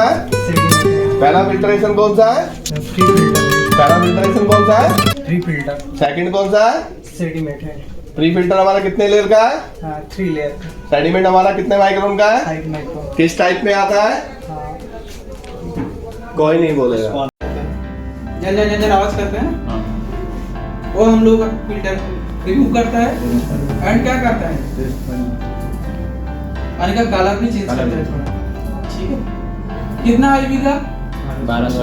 करना है? पहला फिल्ट्रेशन कौन सा है? Free filter. पहला फिल्ट्रेशन कौन सा है? Free filter. सेकंड कौन सा है? सेडिमेंट है। प्री फिल्टर हमारा कितने लेयर का है? हाँ 3 लेयर। सेडिमेंट हमारा कितने माइक्रोन का है? 5 माइक्रोन। किस टाइप में आता है? हाँ। कोई नहीं बोलेगा। जन आवाज करते हैं ना, वो हम लोग फिल्टर रिमूव करता है एंड क्या करता है, पानी का कलर भी चेंज करता है थोड़ा। ठीक है, कितना आईवी का? 1200।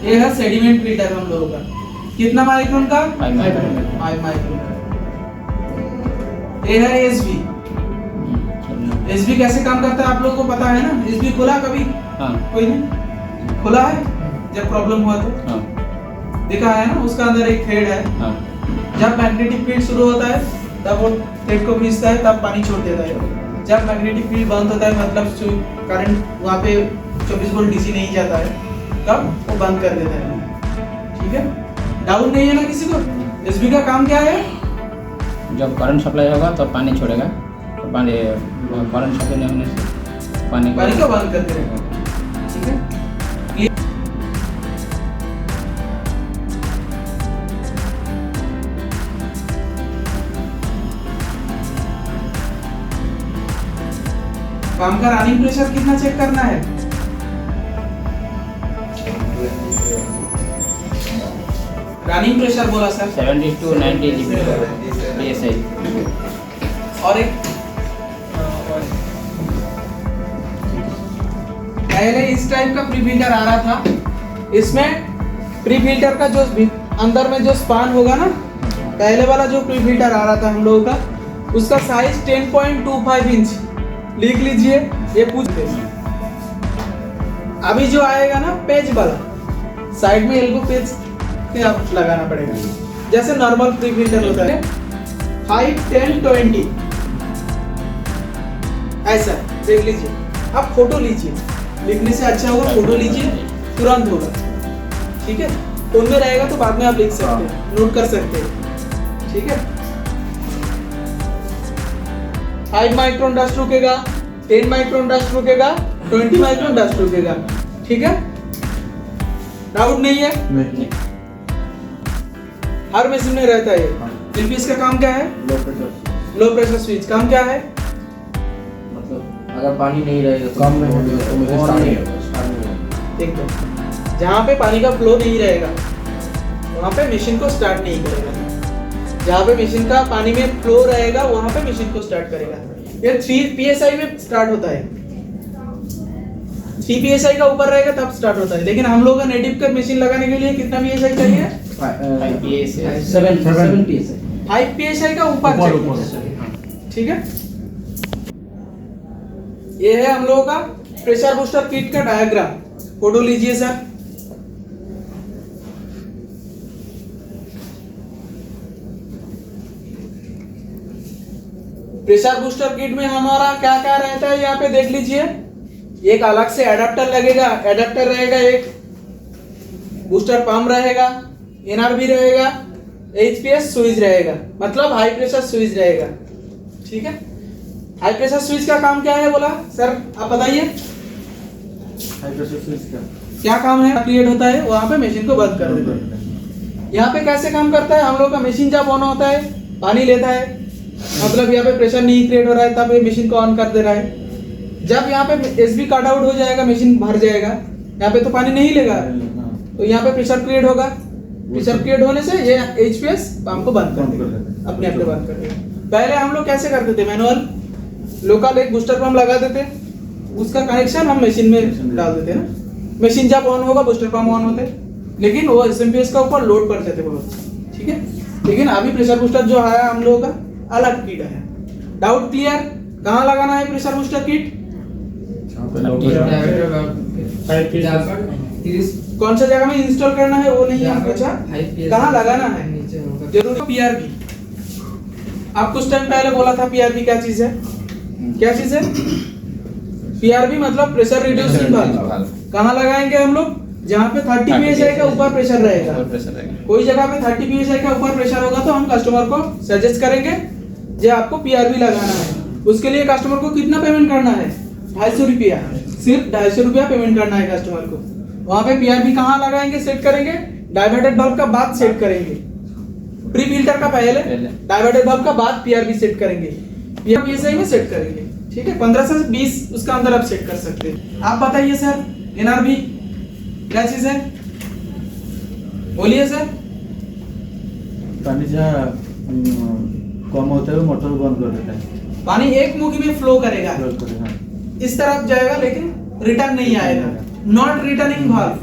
ये है सेडिमेंट फिल्टर हम लोगों का, कितना माइक्रोन का? 5 माइक्रोन। 5 माइक्रोन का। ये है एसबी। एसबी कैसे काम करता है आप लोगों को पता है ना? एसबी खुला कभी? हाँ। कोई नहीं खुला है? जब प्रॉब्लम हुआ तो हाँ। देखा है ना, उसका अंदर एक थ्रेड है। हाँ। जब मैग्नेटिक फील्ड शुरू होता है तब वो थ्रेड को खींचता है, तब पानी छोड़ देता है। जब मैग्नेटिक फील्ड बंद होता है, मतलब करंट वहाँ पे 24 वोल्ट डीसी नहीं जाता है, तब वो बंद कर देता है। ठीक है, डाउट नहीं है ना किसी को? एसबी का काम क्या है? जब करंट सप्लाई होगा तब पानी छोड़ेगा, तो पानी करंट सप्लाई नहीं होने से पानी को बंद कर देगा। ठीक है, काम का रनिंग प्रेशर कितना चेक करना है? रनिंग प्रेशर बोला सर 70 to 90 psi। और एक पहले इस टाइप का प्री फिल्टर आ रहा था, इसमें प्री फिल्टर का जो अंदर में जो स्पान होगा ना, पहले वाला जो प्री फिल्टर आ रहा था हम लोगों का, उसका साइज 10.25 इंच लिख लीजिए, ये पूछ अभी जो आएगा ना पेज वाला, साइड में एल्बो पेज के आप लगाना पड़ेगा, जैसे नॉर्मल प्री फिल्टर होता है 5, 10, 20 ऐसा देख लीजिए। आप फोटो लीजिए, लिखने से अच्छा होगा, फोटो लीजिए तुरंत होगा। ठीक है, फोन में रहेगा तो बाद में आप लिख सकते हैं, नोट कर सकते हैं। ठीक है, 5 माइक्रोन डस्ट रुकेगा, 10 माइक्रोन डस्ट रुकेगा, 20 माइक्रोन डस्ट रुकेगा। ठीक है, डाउट नहीं है? नहीं। हर मशीन में रहता है। एलपीएस का काम क्या है? लो प्रेशर स्विच काम क्या है? मतलब अगर पानी नहीं रहेगा तो कम में तो मुझे on start नहीं नहीं होगा, start नहीं होगा। एकदम जहाँ पे पानी का फ्लो नहीं रहेगा वहाँ पे मशीन को स्टार्ट नहीं करेगा, जहाँ पे मशीन का पानी में फ्लो रहेगा वहाँ पे मशीन को स्टार्ट करेगा। ये 3 psi में स्टार्ट होता है, 3 psi का ऊपर रहेगा तब स्टार्ट होता है। लेकिन हम लोग का नेटिव का मशीन लगाने के लिए कितना psi चाहिए? 5 psi। 7 psi। 5 psi का ऊपर चाहिए। ठीक है, ये है हम लोगों का प्रेशर बूस्टर किट का डायग्राम, फोटो लीजिए सर। प्रेशर बूस्टर किट में हमारा क्या क्या रहता है यहाँ पे देख लीजिए। एक अलग से एडाप्टर लगेगा, एडाप्टर रहेगा, एक बूस्टर पंप रहेगा, एनआरबी रहेगा, एचपीएस स्विच रहेगा, मतलब हाई प्रेशर स्विच रहेगा। ठीक है, हाई प्रेशर स्विच का काम क्या है बोला सर, आप बताइए। हाई प्रेशर स्विच का क्या काम है? क्रिएट होता है वहां पे मशीन को बंद कर देते हैं। यहाँ पे कैसे काम करता है? हम लोग का मशीन जब ऑन होता है पानी लेता है, मतलब यहाँ पे प्रेशर नहीं क्रिएट हो रहा है, तब ये मशीन को ऑन कर दे रहा है। जब यहाँ पे एसबी कट आउट हो जाएगा, मशीन भर जाएगा, यहाँ पे तो पानी नहीं लेगा, तो यहाँ पे प्रेशर क्रिएट होगा। प्रेशर क्रिएट होने से ये एचपीएस पंप को बंद कर देगा, अपने आप बंद कर देगा। पहले हम लोग कैसे करते थे? मैनुअल लोकल एक बूस्टर पंप लगा देते, उसका कनेक्शन हम मशीन में डाल देते ना, मशीन जब ऑन होगा बूस्टर पंप ऑन होते, लेकिन वो एसएमपीएस का ऊपर लोड पड़ जाते बहुत। ठीक है, लेकिन अभी प्रेशर बूस्टर जो आया हम लोगों का अलग किट है। Doubt clear? कहाँ लगाना है प्रेशर बूस्टर किट? कौन सा जगह में इंस्टॉल करना है वो नहीं है पूछा, कहाँ लगाना है जरूर। पीआरबी आप कुछ टाइम पहले बोला था, पीआरबी क्या चीज है? क्या चीज है पीआरबी? मतलब प्रेशर रिड्यूसिंग वाल्व। कहाँ लगाएंगे हम लोग? जहाँ पे 30 psi का ऊपर प्रेशर रहेगा। कोई जगह पे 30 psi का ऊपर प्रेशर होगा तो हम कस्टमर को सजेस्ट करेंगे जे आपको पीआरबी लगाना है। उसके लिए कस्टमर को कितना पेमेंट करना है? 250 रुपया, सिर्फ 250 रुपया पेमेंट करना है कस्टमर को। वहां पे पीआरबी कहाँ लगाएंगे, सेट करेंगे? डाइवर्टेड बल्ब का बाद सेट करेंगे, प्री फिल्टर का पहले, डाइवर्टेड बल्ब का बाद पीआरबी सेट करेंगे, पीआरबी सही में सेट करेंगे। ठीक है, 15 से 20 उसका अंदर आप सेट कर सकते हैं। आप बताइए सर, एनआरबी क्या चीज है? बोलिए सर। पानी जहाँ कम होता है वो मोटर बंद कर देता है। पानी एक मुखी में फ्लो करेगा, हाँ। इस तरफ जाएगा लेकिन रिटर्न नहीं आएगा। Not returning valve,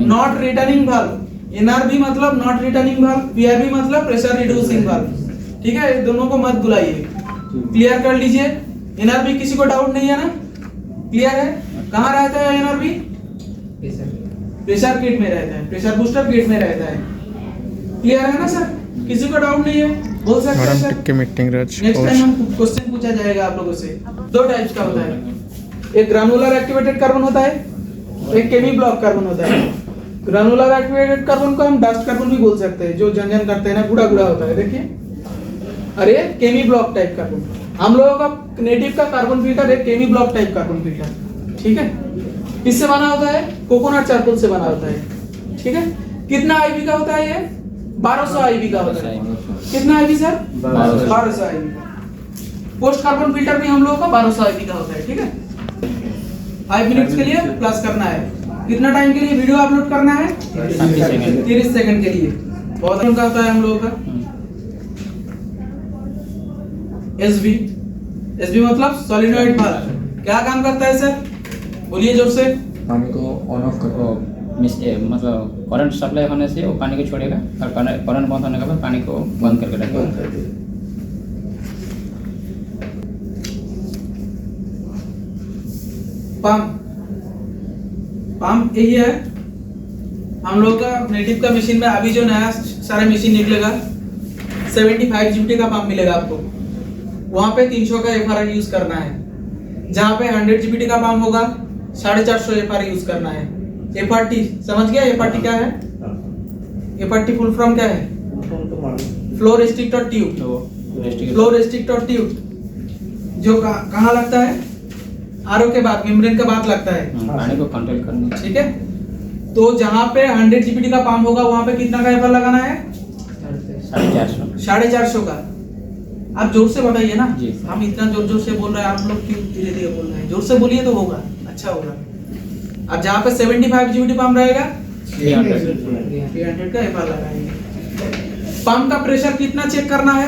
not returning valve. NRB मतलब नॉट रिटर्निंग वाल्व, पीआरबी मतलब प्रेशर रिड्यूसिंग वाल्व। ठीक है, दोनों को मत बुलाइए, क्लियर कर लीजिए। एनआरबी किसी को डाउट नहीं है ना? क्लियर है? कहाँ रहता है एनआरबी? प्रेशर किट में रहता है, प्रेशर बूस्टर किट में रहता है। क्लियर है ना सर? किसी को डाउट नहीं है, बोल सकते हैं सर। नेक्स्ट टाइम हम क्वेश्चन पूछा जाएगा आप लोगों से। दो टाइप्स का होता है, एक ग्रानुलर एक्टिवेटेड कार्बन होता है, एक केमी ब्लॉक कार्बन होता है। ग्रानुलर एक्टिवेटेड कार्बन को हम डस्ट कार्बन भी बोल सकते हैं, जो जंजन करते हैं ना, गुड़ा गुड़ा होता है, देखिए। अरे केमी ब्लॉक टाइप कार्बन, हम लोगों का नेटिव का कार्बन फिल्टर है केमी ब्लॉक टाइप कार्बन फिल्टर। ठीक है, किससे बना होता है? कोकोनट चारकोल से बना होता है। ठीक है, कितना आईवी का होता है ये? 1200 आईवी का होता है। कितना आईवी सर? 1200 आईवी का। पोस्ट कार्बन फिल्टर भी हम लोगों का 1200 आईवी का होता है। ठीक है, 5 मिनट्स के लिए प्लस करना है। कितना टाइम के लिए वीडियो अपलोड करना है? 30 सेकंड के लिए। बहुत का होता है हम लोगों का एसबी। एसबी मतलब सोलिनॉइड वाल्व। क्या काम करता है सर? बोलिए जोर से। पानी को ऑन ऑफ कर मतलब करंट सप्लाई होने से वो पानी को छोड़ेगा और करंट बंद होने के बाद पानी को बंद करके रखेगा। पंप यही है हम लोग का नेटिव का मशीन में। अभी जो नया सारा मशीन निकलेगा 75 जीबीटी का पंप मिलेगा आपको। वहां पे 300 का एफआर यूज करना है। जहां पे 100 जीबीटी का पंप होगा 450 एफआर यूज करना है। एफआरटी समझ गया? एफआरटी क्या है? एफआरटी फुल फॉर्म क्या है? Flow restrictor tube. Flow restrictor tube जो कहाँ लगता है? आरओ के बाद, मेम्ब्रेन के बाद लगता है, पानी को कंट्रोल करने। ठीक है, तो जहां पे 100 जीबीटी का पंप होगा वहां पे कितना का एफआर लगाना है? 450 का। आप जोर से बताइए ना जी। हम इतना जोर जोर से बोल रहे हैं, आप लोग क्यों धीरे धीरे बोल रहे हैं? जोर से बोलिए तो होगा, अच्छा होगा। अब जहां पे 75 जीबीटी पंप रहेगा 300 का एफआर लगाएंगे। पंप का प्रेशर कितना चेक करना है?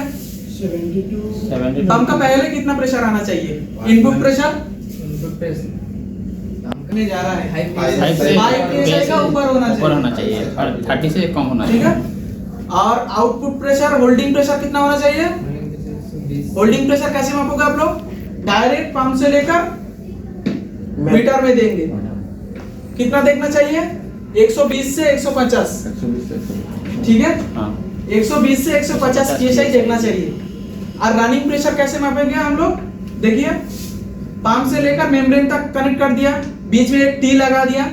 72 पंप का पहले कितना प्रेशर आना चाहिए? इनपुट प्रेशर में जा रहा है, हाई से हाई का ऊपर होना चाहिए और 30 से कम होना ठीक चाहिए। है। और आउटपुट प्रेशर, होल्डिंग प्रेशर कितना होना चाहिए? होल्डिंग प्रेशर कैसे मापोगे आप लोग? डायरेक्ट पंप से लेकर मीटर में देंगे। कितना देखना चाहिए? 120 से 150। ठीक है, हाँ 120 से 150 ये सही देखना चाहिए। और रनिंग प्रेशर कैसे मापेंगे हम लोग? देखिए, पंप से लेकर मेम्ब्रेन तक कनेक्ट कर दिया, बीच में एक टी लगा दिया,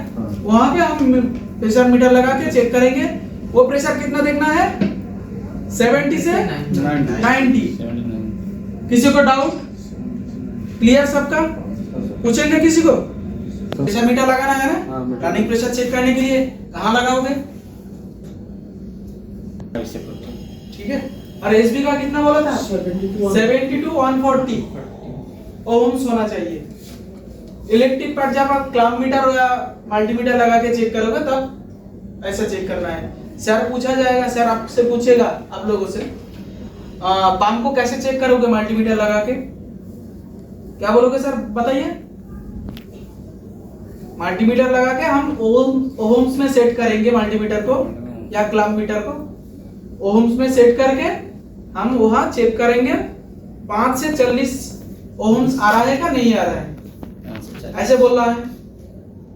वहां पे हम प्रेशर मीटर लगा के चेक करेंगे। वो प्रेशर कितना देखना है? 70 से 90। किसी को डाउट? क्लियर सबका? पूछेंगे किसी को? प्रेशर मीटर लगाना है ना, रनिंग प्रेशर चेक करने के लिए कहाँ लगाओगे? ठीक है। और एसबी का कितना बोला था? 70 to 140 ओम्स होना चाहिए। इलेक्ट्रिक पर जब आप क्लैंप मीटर या मल्टीमीटर लगा के चेक करोगे तब ऐसा चेक करना है। सर पूछा जाएगा, सर आपसे पूछेगा आप लोगों से, पंप को कैसे चेक करोगे मल्टीमीटर लगा के? क्या बोलोगे सर बताइए? मल्टीमीटर लगा के हम ओम्स में सेट करेंगे मल्टीमीटर को या क्लैंप मीटर को। ओम्स में सेट करके हम वहां चेक करेंगे 5 से 40 ओम्स आ रहा है का नहीं आ रहा है, ऐसे बोल रहा है।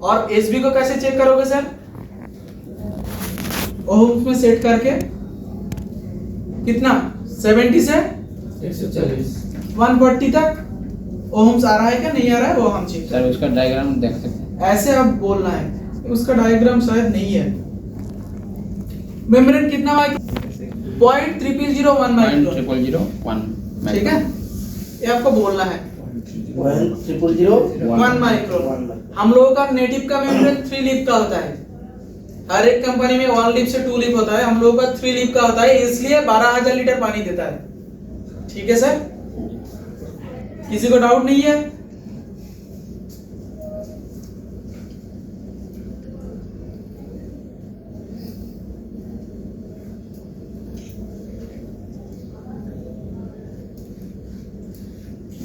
और एसबी को कैसे चेक करोगे सर? ओम्स में सेट करके कितना 70 से 140 तक ओम्स आ रहा है क्या नहीं आ रहा है वो हम चेक सर उसका डायग्राम देख सकते हैं। ऐसे अब बोलना है, उसका डायग्राम शायद नहीं है। मेम्ब्रेन कितना माइक्रोन? 0.3001 माइक्रोन, 0.001 ठीक है। ये आपको बोलना है 1,000,000 1 माइक्रोन। हम लोगों का नेटिव का मेम्ब्रेन 3 लीफ का होता है। हर एक कंपनी में 1 लीफ से 2 लीफ होता है, हम लोगों का 3 लीफ का होता है, इसलिए 12,000 लीटर पानी देता है। ठीक है सर, किसी को डाउट नहीं है?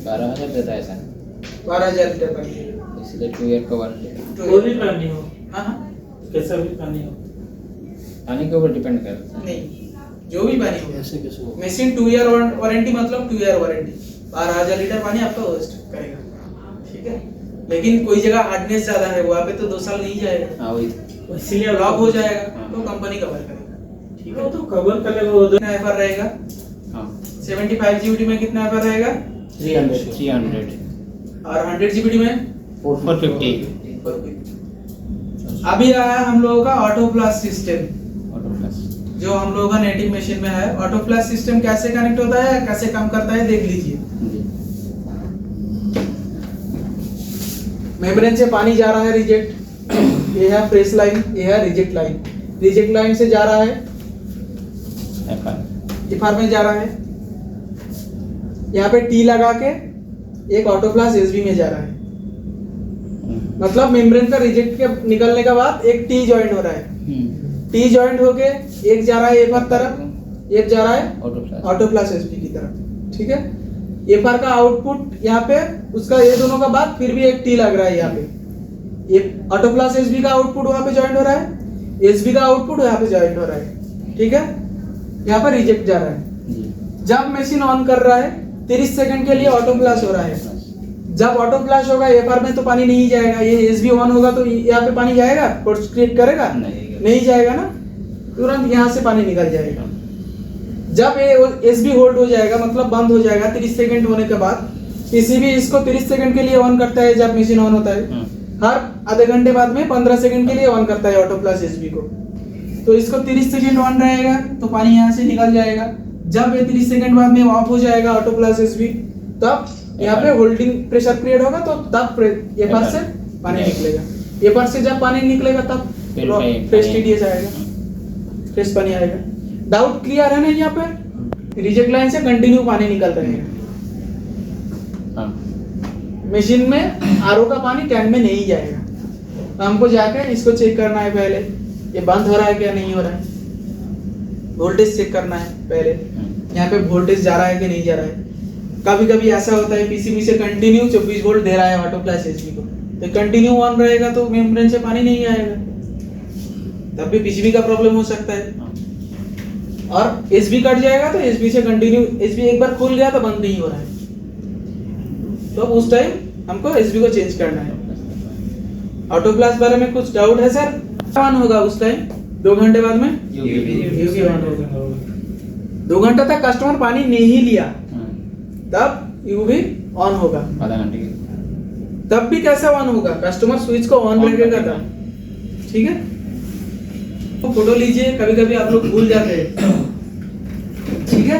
बारह हजार देता है सर, 12,000 लीटर पानी। इसलिए 2 ईयर का वारंटी। कोई भी पानी हो, हाँ हाँ, कैसा भी पानी हो, पानी के ऊपर डिपेंड करता है। नहीं, जो भी पानी हो, ऐसे कैसे हो मशीन 2 ईयर वारंटी मतलब 2 ईयर वारंटी, 12,000 लीटर पानी आपका वेस्ट करेगा। ठीक है, लेकिन कोई जगह हार्डनेस ज्यादा है, वहाँ पे तो 2 साल नहीं जाएगा, हाँ वही तो। इसीलिए लॉक हो जाएगा, हाँ। तो कंपनी कवर करेगा। ठीक वो है, तो कवर कर लेगा वो कितना एफआर रहेगा? हाँ 75 जीबीटी में कितना एफआर रहेगा? 300 और 100 जीबीटी में 450 अभी आया हम लोगों का auto flush system, auto plus. जो हम लोगों का नेटिव मशीन में है। ऑटो फ्लश सिस्टम कैसे कनेक्ट होता है, कैसे काम करता है, देख लीजिए। मेम्ब्रेन से पानी जा रहा है रिजेक्ट, ये है प्रेस लाइन, ये है रिजेक्ट लाइन। रिजेक्ट लाइन से जा रहा है एफआर में जा रहा है, यहाँ पे टी लगा के एक ऑटो फ्लश एसबी में जा रहा है। मतलब मेम्ब्रेन का रिजेक्ट के निकलने के बाद एक टी जॉइंट हो रहा है, टी जॉइंट होके एक जा रहा है एफआर तरफ, एक जा रहा है auto plus. Auto flush SB की तरफ। ठीक है, एफआर का आउटपुट यहाँ पे उसका ये दोनों का बाद फिर भी एक टी लग रहा है यहाँ पे। ये ऑटो फ्लश एसबी का आउटपुट वहाँ पे जॉइंट हो रहा है, एसबी का आउटपुट यहाँ पे जॉइंट हो रहा है। ठीक है, यहाँ पे रिजेक्ट जा रहा है। जब मशीन ऑन कर रहा है 30 सेकंड के लिए ऑटो फ्लश हो रहा है। जब ऑटो फ्लश होगा एफआर में तो पानी नहीं जाएगा, ये एसबी ऑन होगा तो यहाँ पे पानी जाएगा, फोर्स क्रिएट करेगा? नहीं जाएगा ना, तुरंत यहाँ से पानी निकल जाएगा। जब ये एसबी होल्ड हो जाएगा मतलब बंद हो जाएगा 30 सेकंड होने के बाद, किसी भी इसको 30 सेकंड के लिए ऑन करता है जब मशीन ऑन होता है, हर आधे घंटे बाद में 15 सेकंड के लिए ऑन करता है ऑटो फ्लश एसबी को। तो इसको 30 सेकंड ऑन रहेगा तो पानी यहाँ से निकल जाएगा। जब ये 30 सेकंड बाद में ऑफ हो जाएगा ऑटो फ्लश एसबी, तब यहाँ पे होल्डिंग प्रेशर क्रिएट होगा, तो तब एफआर से पानी निकलेगा। एफआर से जब पानी निकलेगा तब फ्रेश टीडीएस आएगा, फ्रेश पानी आएगा। डाउट क्लियर है ना? यहाँ पे रिजेक्ट लाइन से कंटिन्यू पानी निकल रहेगा। मशीन में आरओ का पानी टैंक में नहीं जाएगा, तो हमको जाके इसको चेक करना है पहले, ये बंद हो रहा है क्या नहीं हो रहा है। वोल्टेज चेक करना है पहले, यहाँ पे वोल्टेज जा रहा है कि नहीं जा रहा है। कभी कभी ऐसा होता है पीसीबी से कंटिन्यू 24 वोल्ट दे रहा है ऑटो फ्लश एसबी को, तो कंटिन्यू ऑन रहेगा तो मेम्ब्रेन से पानी नहीं आएगा, तब भी पीसीबी का प्रॉब्लम हो सकता है। और एसबी कट जाएगा तो एसबी से कंटिन्यू, एसबी एक बार खुल गया तो बंद नहीं हो रहा है, तो उस टाइम हमको एसबी को चेंज करना है। ऑटो फ्लश बारे में कुछ डाउट है सर? ऑन होगा उस टाइम 2 घंटे बाद में यूवी ऑन होगा। 2 घंटे तक कस्टमर पानी नहीं लिया तब यूवी ऑन होगा। आधा घंटे के तब भी कैसे ऑन होगा? कस्टमर स्विच को ऑन रखेगा तब। ठीक है, तो फोटो लीजिए, कभी कभी आप लोग भूल जाते हैं। ठीक है,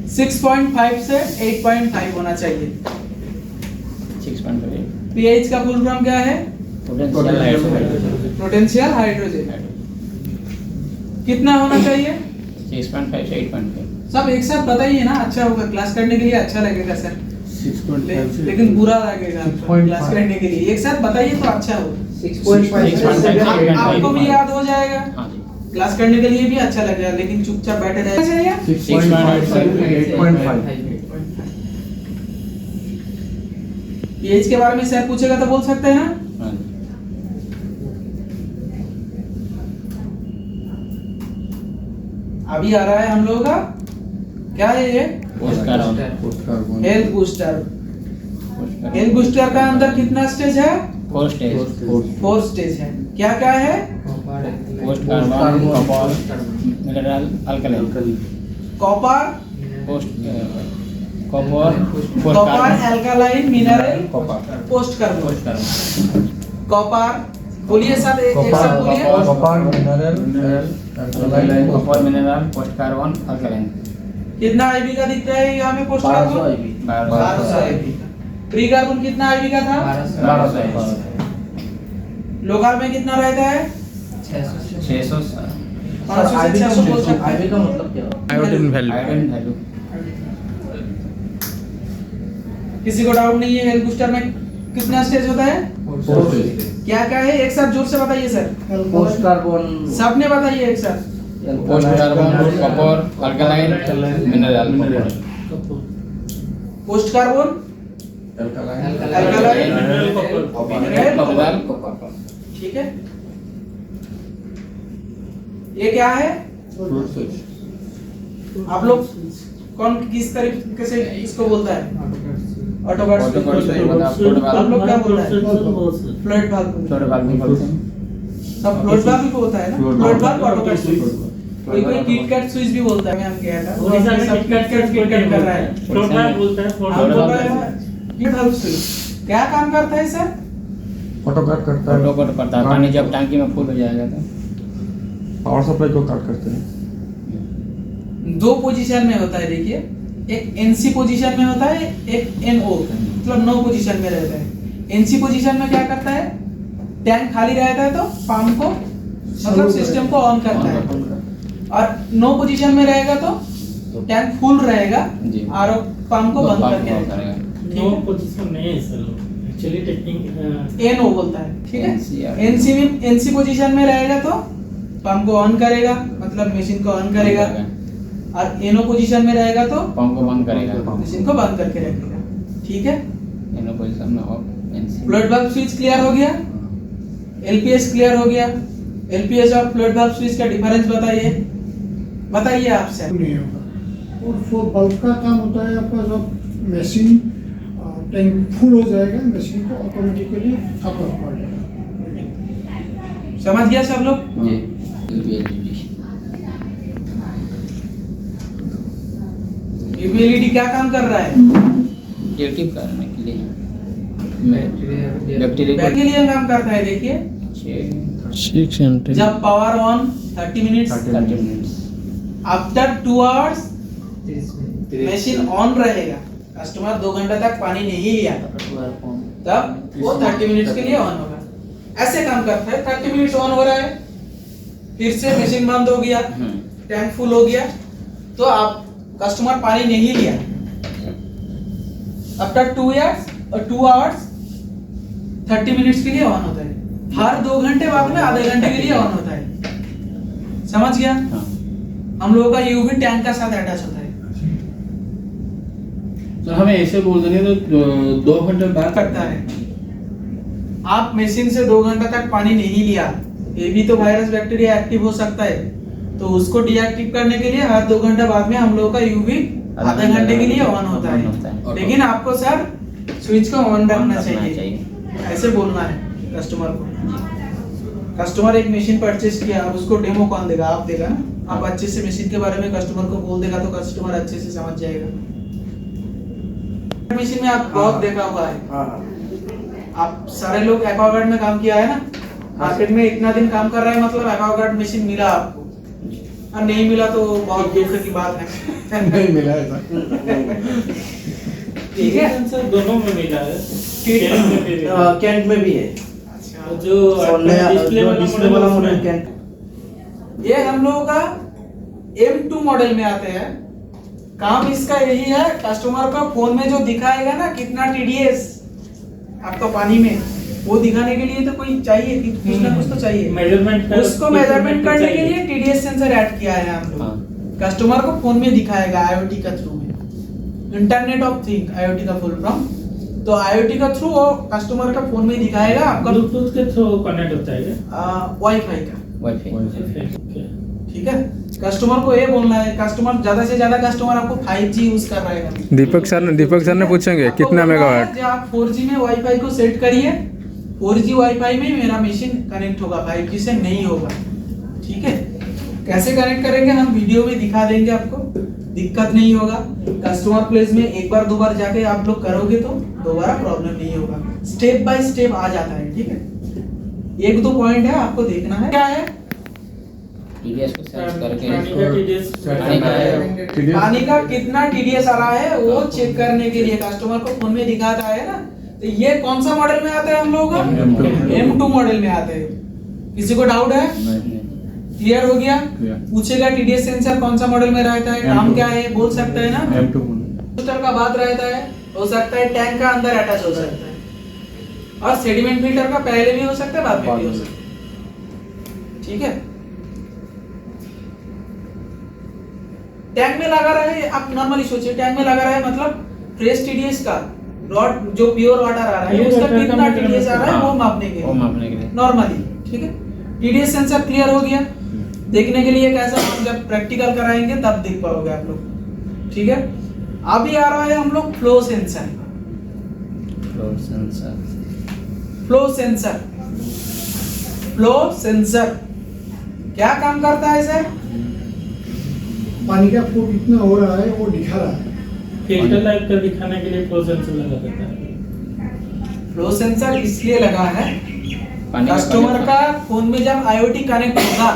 6.5 से 8.5 होना चाहिए। 6.5 पीएच का फुल फॉर्म क्या है? Potential hydrogen. Potential hydrogen. कितना होना चाहिए? 6.5 से 8.5। सब एक साथ बताइए ना, अच्छा होगा, क्लास करने के लिए अच्छा लगेगा सर। 6.5 से लेकिन बुरा लगेगा 6.5 क्लास करने के लिए। एक साथ बताइए तो अच्छा होगा, 6.5 आपको भी याद हो जाएगा, हाँ जी। क्लास करने के लिए भी अच्छा लगेगा। लेकिन चुपचाप बैठे रहना चाहिए। 6.5 से 8.5। पीएच के बारे में सर पूछेगा तो बोल सकते हैं ना? हाँ जी। अभी आ रहा है हम लोगों का क्या है ये? Post carbon. Health booster. Health booster का अंदर कितना स्टेज है? 4 स्टेज। 4 स्टेज है। क्या क्या है? Post carbon, copper, mineral, alkaline. Copper, copper, alkaline, mineral, copper, post carbon. Post carbon. Copper बोलिए साथ, एक साथ बोलिए। Copper, mineral, alkaline, copper, mineral, post carbon, alkaline. कितना आईबी का दिख रहा है यहाँ पे पोस्ट 1200 कार्बन? IB 1200 आईबी का। प्री कार्बन कितना आईबी का था? 1200 लोकल में कितना रहता है? 600 500 से 600 बोल सकते IB हैं। का मतलब क्या होता आयोडीन वैल्यू किसी को डाउट नहीं है? हेल्थ बूस्टर में कितना स्टेज होता है? है? क्या क्या है एक साथ जोर से बताइए सर। पोस्ट कार्बन, सबने बताइए एक साथ। Post carbon copper alkaline mineral post carbon, alkaline, mineral, ठीक है। ये क्या है? आप लोग कौन किस तरीके से इसको बोलता है? ऑटोकैड आप लोग क्या बोलता है? फ्लड भाग। सब फ्लड भाग भी होता है ना? फ्लड भाग ऑटोकैड स्विच, कोई कोई किट कैट स्विच भी बोलता है। मैं हम कह रहा उड़ीसा में सब किट कैट कर रहा है। फ्लोट बैग बोलता है हम बोल रहे हैं किट भाग स्विच क्या काम करता है सर? ऑटो कट करता है, ऑटो कट करता है पानी जब टंकी में फुल हो जाएगा तो पावर सप्लाई को कट करते हैं। दो पोजीशन में होता है देखिए, एक एनसी पोजीशन में होता है, एक एनओ मतलब नो पोजीशन में रहता है। एनसी पोजीशन में क्या करता है? टैंक खाली रहता है तो पंप को मतलब सिस्टम को ऑन करता है, और नो पोजीशन में रहेगा तो टैंक फुल रहेगा जी। और पंप को बंद करके करेगा रखेगा। नो पोजीशन नहीं है सर, एक्चुअली टेक्निक एनओ बोलता है, ठीक NC है। एनसी में एनसी पोजीशन में रहेगा तो पंप को ऑन करेगा मतलब मशीन को ऑन करेगा, और एनओ पोजीशन में रहेगा तो पंप को बंद करेगा मशीन को बंद करके रखेगा, ठीक है। इन पोजीशन में of NC flood valve switch clear हो गया, एलपीएस क्लियर हो गया। एलपीएस और फ्लड वाल्व स्विच का डिफरेंस बताइए, बताइए आपसे। नहीं होगा। और वो बल्ब का काम होता है आपका, जब मशीन टैंक फुल हो जाएगा मशीन को ऑटोमेटिकली कट ऑफ कर देगा। समझ गया सब लोग? जी एलपीएलडी यूपीएलईडी क्या काम कर रहा है? एक्टिव करने के लिए बैक्टीरिया के लिए काम करता है। देखिए 6 घंटे जब power on 30 minutes, 30 minutes after 2 hours machine on रहेगा, कस्टमर 2 घंटे तक पानी नहीं लिया तब वो 30 मिनट्स के लिए ऑन होगा। ऐसे काम करता है। 30 मिनट्स ऑन हो रहा है, फिर से मशीन बंद हो गया, टैंक फुल हो गया, तो आप कस्टमर पानी नहीं लिया, आफ्टर 2 आवर्स 30 मिनट्स के लिए ऑन होता है। हर 2 घंटे बाद में आधे घंटे के लिए ऑन होता है। समझ गया? हम लोगों का यूवी टैंक का साथ अटैच होता है। सर हमें ऐसे बोल देंगे तो 2 घंटे बाद करता है। आप मशीन से 2 घंटा तक पानी नहीं लिया, ये भी तो वायरस बैक्टीरिया एक्टिव हो सकता है, तो उसको डीएक्टिव करने के लिए हर 2 घंटे बाद में हम लोगों का यूवी आधे घंटे के लिए ऑन होता है। लेकिन आपको सर स्विच को ऑन रखना चाहिए, ऐसे बोलना है कस्टमर को। कस्टमर एक मशीन परचेज किया, अब उसको डेमो कौन देगा? आप देगा ना। आप अच्छे से मशीन के बारे में कस्टमर को बोल देगा तो कस्टमर अच्छे से समझ जाएगा। मशीन में आप बहुत देखा हुआ है, आप सारे लोग एक्वागार्ड में काम किया है ना, मार्केट में इतना दिन काम कर रहा है मतलब एक्वागार्ड मशीन मिला आपको, और नहीं मिला तो बहुत दुख की बात है। नहीं मिला ऐसा। ठीक है, सर दोनों में मिला है, कैंट में भी है, और जो डिस्प्ले वाला मॉडल है कैंट। ये हम लोगों का M2 मॉडल में आते हैं। काम इसका यही है, कस्टमर का फोन में जो दिखाएगा ना कितना TDS आपका पानी में, वो दिखाने के लिए तो कोई चाहिए, कुछ ना कुछ तो चाहिए। मेजरमेंट उसको मेजरमेंट करने के लिए TDS सेंसर ऐड किया है हम लोग। कस्टमर को फोन में दिखाएगा IoT का थ्रू में, इंटरनेट ऑफ थिंग, IoT का फुल फॉर्म। तो IoT का थ्रू वो कस्टमर का फोन में दिखाएगा आपका ब्लूटूथ के थ्रू कनेक्ट होता है क्या? वाईफाई का, Okay. ठीक है। कस्टमर को ये बोलना है, कस्टमर ज्यादा से ज्यादा कस्टमर आपको 5G यूज कर रहा है। दीपक सर ने पूछेंगे आपको कितना बोलना है मेगावाट? कि आप 4G में वाईफाई को सेट करिए, 4G वाईफाई में मेरा मशीन कनेक्ट होगा, 5G से नहीं होगा। ठीक है, कैसे कनेक्ट करेंगे हम वीडियो में दिखा देंगे आपको, दिक्कत नहीं होगा। कस्टमर प्लेस में एक बार 2 बार जाके आप लोग करोगे तो दोबारा प्रॉब्लम नहीं होगा, स्टेप बाय स्टेप आ जाता है। ठीक है, 1-2 पॉइंट है आपको देखना है। क्या है? टीडीएस को सर्च करके पानी का कितना टीडीएस आ रहा है वो चेक करने के लिए कस्टमर को फोन में दिखाता है ना। तो ये कौन सा मॉडल में आता है हम लोग M2 मॉडल में आते हैं। किसी को डाउट है? क्लियर हो गया? पूछेगा टीडीएस सेंसर कौन सा मॉडल में रहता है, नाम क्या है, बोल सकते हैं ना। बूस्टर का बात रहता है, हो सकता है टैंक का अंदर अटैच हो सकता है, और सेडिमेंट फिल्टर का पहले भी हो सकता है बाद में भी हो सकता है। ठीक है, टैंक में लगा रहे, आप नॉर्मली सोचिए टैंक में लगा रहा है मतलब फ्रेश टीडीएस का रॉड जो प्योर वाटर आ रहा है उसका कितना टीडीएस आ रहा है वो मापने के लिए नॉर्मली। ठीक है, टीडीएस सेंसर क्लियर हो गया। देखने के लिए कैसा, हम जब प्रैक्टिकल कराएंगे तब देख पाओगे आप लोग। ठीक है, अभी आ रहा है हम लोग फ्लो सेंसर। फ्लो सेंसर क्या काम करता है सर? पानी का फ्लो कितना हो रहा है वो दिखा रहा है। फिल्टर लाइट का दिखाने के लिए फ्लो सेंसर लगा देता है। फ्लो सेंसर इसलिए लगा है, पानी का कस्टमर का फोन में जब आईओटी कनेक्ट होगा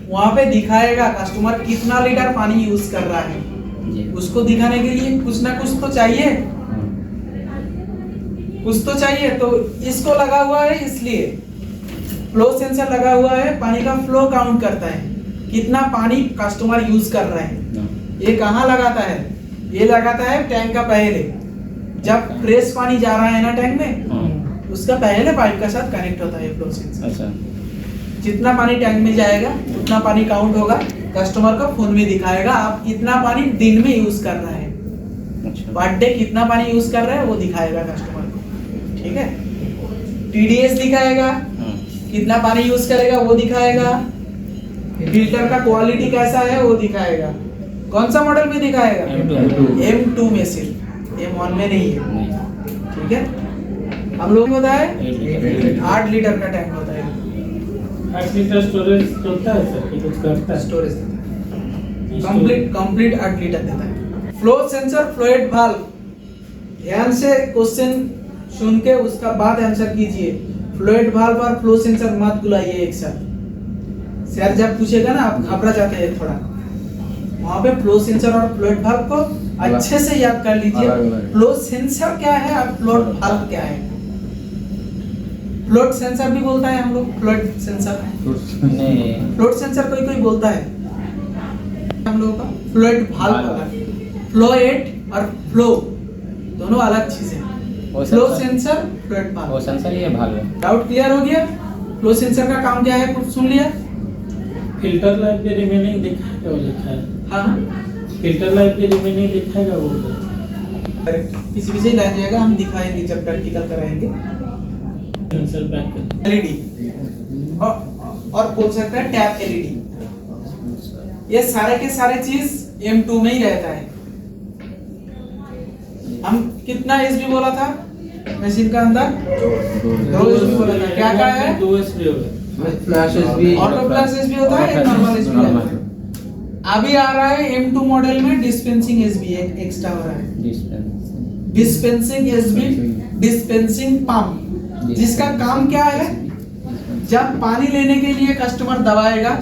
वहां पे दिखाएगा कस्टमर कितना लीटर पानी यूज कर रहा है। उसको दिखाने के लिए कुछ ना कुछ तो चाहिए, कुछ तो चाहिए। तो इसको लगा हुआ है, इसलिए फ्लो सेंसर लगा हुआ है। पानी का फ्लो काउंट करता है, कितना पानी कस्टमर यूज कर रहा है। ये कहाँ लगाता है? ये लगाता है टैंक का पहले, जब फ्रेश पानी जा रहा है ना टैंक में, उसका पहले पाइप का साथ कनेक्ट होता है फ्लो सेंसर। अच्छा, जितना पानी टैंक में जाएगा उतना पानी काउंट होगा, कस्टमर का फोन में दिखाएगा आप कितना पानी दिन में यूज कर रहा है। अच्छा, पर डे कितना पानी यूज कर रहा है वो दिखाएगा कस्टमर को। ठीक है, टीडीएस दिखाएगा, कितना पानी यूज करेगा वो दिखाएगा, फिल्टर का क्वालिटी कैसा है वो दिखाएगा। कौन सा मॉडल में दिखाएगा? M2 में सिर्फ, M1 में नहीं है। ठीक है, हम लोग होता है 8 लीटर का टैंक होता है। 8 लीटर स्टोरेज होता है सर, कि कुछ करता है? स्टोरेज कंप्लीट 8 लीटर देता है। फ्लो सेंसर फ्लूइड वाल्व, ध्यान से क्वेश्चन सुन के उसका बाद आंसर कीजिए। फ्लूइड वाल्व और फ्लो सेंसर मत बुलाइए एक साथ। सर जब पूछेगा ना आप घबरा जाते हैं थोड़ा, वहां पे फ्लो सेंसर और फ्लूइड वाल्व को अच्छे से याद कर लीजिए। फ्लो सेंसर क्या है और फ्लूइड वाल्व क्या है? फ्लोट सेंसर भी बोलता है हम लोग, फ्लोट सेंसर नहीं, फ्लोट सेंसर कोई कोई बोलता है हम लोगों का। फ्लोट वाल्व अलग, फ्लोएट और फ्लो दोनों अलग चीजें। Flow sensor, float valve. वो सेंसर ही है भाग है। डाउट क्लियर हो गया? फ्लो सेंसर का काम क्या है कुछ सुन लिया? फिल्टर लाइफ के रिमेनिंग दिखाएगा वो लिखा है। हाँ, फिल्टर लाइफ के रिमेनिंग दिखाएगा वो। किसी भी से लाइन जाएगा, हम दिखाएंगे जब प्रैक्टिकल कराएंगे। सेंसर पैक कर एलईडी और बोल सकते हैं टैप एलईडी। ये सारे के सारे चीज M2 में ही रहता है। हम कितना एसबी बोला था मशीन का अंदर? 2 एसबी बोला था। क्या क्या है? 2 एसबी होगा। Flash SB, auto flash SB होता है, नॉर्मल एसबी होता है। अभी आ रहा है M2 मॉडल में डिस्पेंसिंग एसबी एक एक्स्ट्रा हो रहा है। डिस्पेंसिंग एसबी, डिस्पेंसिंग पंप, जिसका काम क्या है? जब पानी लेने के लिए कस्टमर दबाएगा,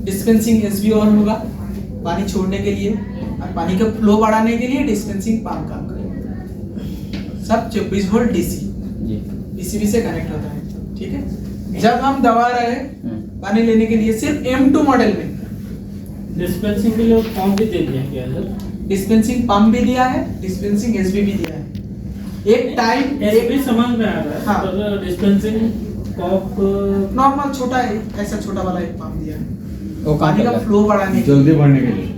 डिस्पेंसिंग एसबी ऑन होगा पानी छोड़ने के लिए, और पानी का फ्लो बढ़ाने के लिए डिस्पेंसिंग पंप काम करेगा। सब 24 वोल्ट डीसी पीसीबी से कनेक्ट होता है। ठीक है, जब हम दबा रहे हैं पानी लेने के लिए सिर्फ M2 मॉडल में डिस्पेंसिंग के लिए पंप भी दे दिया गया है। डिस्पेंसिंग पंप भी दिया है, डिस्पेंसिंग एसबी भी दिया है। एक टाइम एसबी समझ में आ रहा है। हाँ। पर डिस्पेंसिंग पंप नॉर्मल छोटा है, ऐसा छोटा वाला एक पंप दिया है वो पानी का फ्लो बढ़ाने के जल्दी बढ़ने के लिए।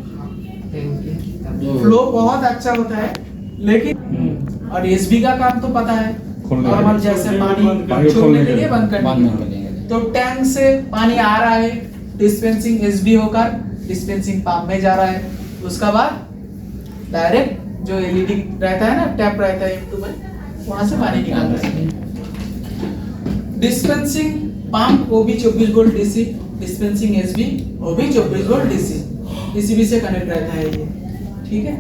लिए। फ्लो बहुत अच्छा होता है, लेकिन और एसबी का काम तो पता है, नॉर्मल जैसे पानी छोड़ने के लिए बंद करने के लिए। तो टैंक से पानी आ रहा है, डिस्पेंसिंग एसबी होकर डिस्पेंसिंग पंप में जा रहा है। उसका बाद डायरेक्ट जो एलईडी रहता है ना, टैप रहता है M2 में, वहां से पानी निकालता है। डिस्पेंसिंग पंप वो भी 24 वोल्ट डीसी, डिस्पेंसिंग एसबी वो भी 24 वोल्ट डीसी, पीसीबी से कनेक्ट रहता है ये। ठीक है,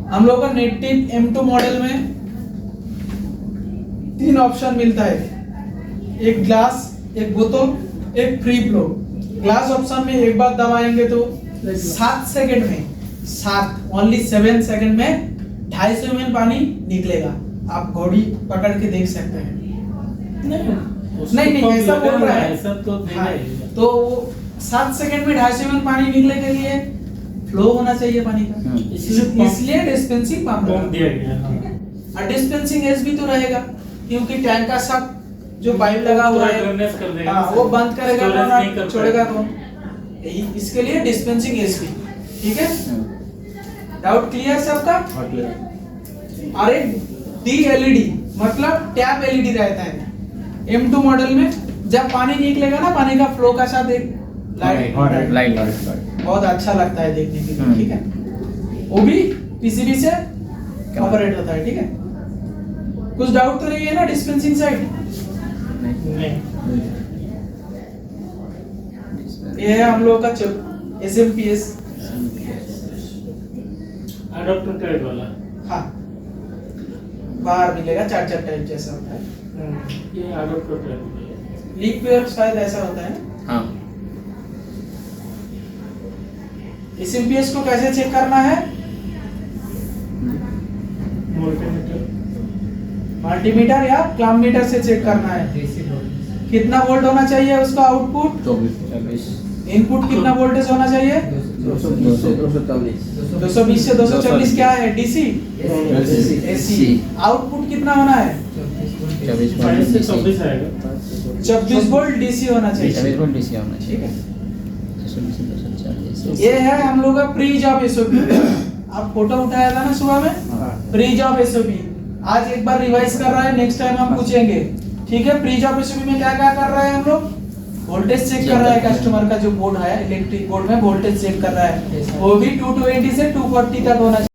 हम लोग का नेटिव M2 मॉडल में 3 ऑप्शन मिलता है। एक ग्लास, एक बोतल, एक फ्री फ्लो। ग्लास ऑप्शन में एक बार दबाएंगे तो 7 सेकंड में, 7 सेकंड में 250 ml पानी निकलेगा। आप घड़ी पकड़ के देख सकते हैं। नहीं ऐसा बोल रहा है। ऐसा तो हाँ, तो 7 सेकंड में 250 ml पानी निकले के लिए फ्लो होना चाहिए पानी का, इसलिए डिस्पेंसिंग पंप दिया गया। हाँ। और डिस्पेंसिंग एस भी तो रहेगा, क्योंकि टैंक का सब जो पाइप लगा हुआ है ड्रेनेज कर देगा। हाँ, वो बंद करेगा Storage नहीं कर कौन, छोड़ेगा पाएगा। कौन। इसके लिए डिस्पेंसिंग एस भी। ठीक है, डाउट क्लियर सबका। और एक डी एलईडी मतलब टैप एलईडी रहता है M2 मॉडल में। जब पानी निकलेगा ना, पानी का फ्लो का साथ एक लाइट लाइट बहुत अच्छा लगता है देखने के लिए। ठीक है, वो भी पीसीबी से ऑपरेट होता है। ठीक है, कुछ डाउट तो नहीं है ना डिस्पेंसिंग साइड? नहीं। ये है हम लोग का SMPS। अडॉप्टर टाइप वाला। हाँ, बाहर मिलेगा, चार्जर टाइप जैसा होता है। ये अडॉप्टर टाइप। लीक पेयर शायद ऐसा होता है। हाँ। SMPS को कैसे चेक करना है? मल्टीमीटर या क्लम मीटर से चेक करना है। कितना वोल्ट होना चाहिए उसका आउटपुट? 24। इनपुट कितना वोल्टेज होना चाहिए? 220 से 240 क्या है? DC AC. आउटपुट कितना होना है? 22 से 24 आएगा। 24 वोल्ट डीसी होना चाहिए। 24 वोल्ट डीसी होना ठीक चाहिए। है, ये है हम लोग का प्री जॉब एसओपी। आप फोटो उठाया था ना सुबह में, प्री जॉब एसओपी। आज एक बार रिवाइज कर रहा है, नेक्स्ट टाइम हम पूछेंगे। ठीक है, प्री जॉब एसओपी में क्या क्या कर रहे हैं हम लोग? वोल्टेज चेक कर रहा है, कस्टमर का जो बोर्ड है इलेक्ट्रिक बोर्ड में वोल्टेज चेक कर रहा है, वो भी 220 से 240 तक होना चाहिए।